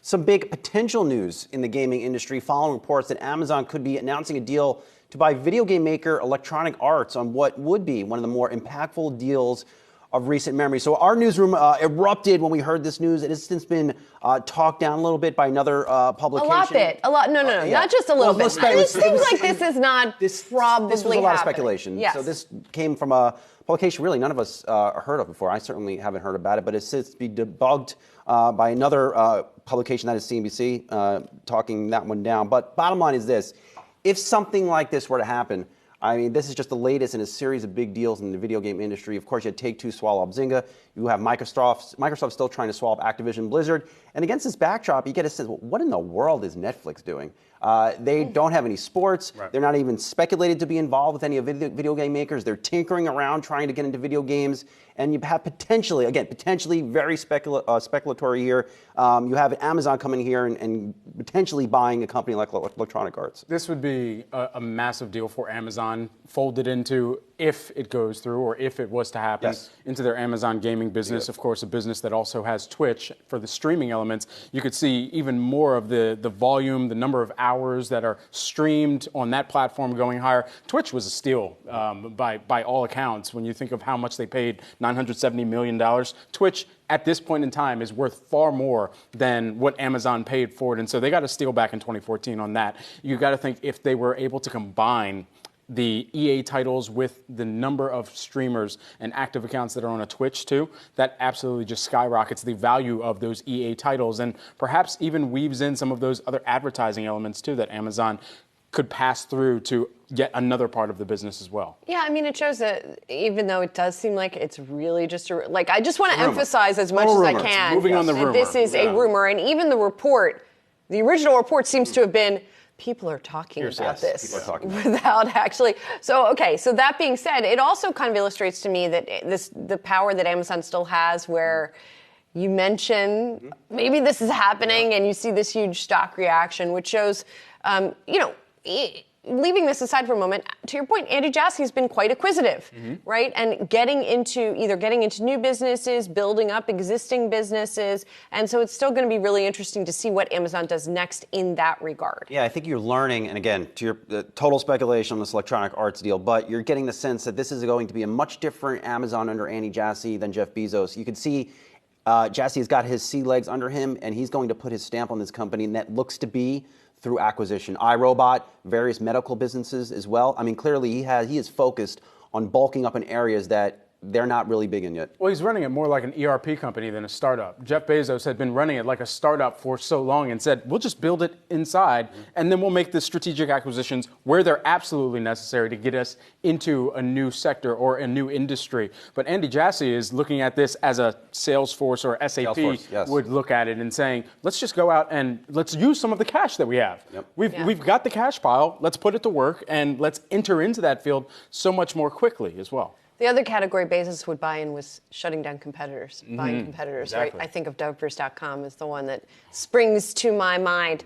Some big potential news in the gaming industry following reports that Amazon could be announcing a deal to buy video game maker Electronic Arts on what would be one of the more impactful deals of recent memory. So our newsroom erupted when we heard this news. It has since been talked down a little bit by another publication. A lot. No, not just a little bit. It seems like this is not probably This was a lot of happening. speculation. Yes. So this came from a publication really none of us heard of before. I certainly haven't heard about it, but it's since been debunked by another publication, that is CNBC, talking that one down. But bottom line is this. If something like this were to happen, I mean, this is just the latest in a series of big deals in the video game industry. Of course, you had Take-Two swallow up Zynga. You have Microsoft still trying to swallow up Activision Blizzard. And against this backdrop, you get a sense, well, what in the world is Netflix doing? They don't have any sports. Right. They're not even speculated to be involved with any of video game makers. They're tinkering around trying to get into video games. And you have potentially very speculatory here. You have Amazon coming here and potentially buying a company like Electronic Arts. This would be a massive deal for Amazon, folded into, if it goes through or if it was to happen, into their Amazon gaming business. Of course, a business that also has Twitch for the streaming elements. You could see even more of the volume, the number of hours that are streamed on that platform going higher. Twitch was a steal by all accounts. When you think of how much they paid, $970 million. Twitch, at this point in time, is worth far more than what Amazon paid for it. And so they got a steal back in 2014 on that. You got to think if they were able to combine the EA titles with the number of streamers and active accounts that are on a Twitch too, that absolutely just skyrockets the value of those EA titles and perhaps even weaves in some of those other advertising elements too that Amazon could pass through to yet another part of the business as well. Yeah, I mean, it shows that even though it does seem like it's really just I just want to emphasize as much as I can. Moving on the rumor. This is a rumor, and even the report, the original report seems to have been, people are talking about this people are talking without actually. So that being said, it also kind of illustrates to me that the power that Amazon still has where you mention maybe this is happening and you see this huge stock reaction, which shows, leaving this aside for a moment, to your point, Andy Jassy has been quite acquisitive, right? And getting into new businesses, building up existing businesses. And so it's still going to be really interesting to see what Amazon does next in that regard. Yeah, I think you're learning, and again, to your total speculation on this Electronic Arts deal, but you're getting the sense that this is going to be a much different Amazon under Andy Jassy than Jeff Bezos. You can see Jassy has got his sea legs under him, and he's going to put his stamp on this company, and that looks to be through acquisition. iRobot, various medical businesses as well. I mean, clearly he is focused on bulking up in areas that they're not really big in yet. Well, he's running it more like an ERP company than a startup. Jeff Bezos had been running it like a startup for so long and said, we'll just build it inside, and then we'll make the strategic acquisitions where they're absolutely necessary to get us into a new sector or a new industry. But Andy Jassy is looking at this as a Salesforce or SAP would look at it and saying, let's just go out and let's use some of the cash that we have. We've got the cash pile, let's put it to work, and let's enter into that field so much more quickly as well. The other category Bezos would buy in was shutting down competitors, buying competitors, right? I think of Diapers.com as the one that springs to my mind.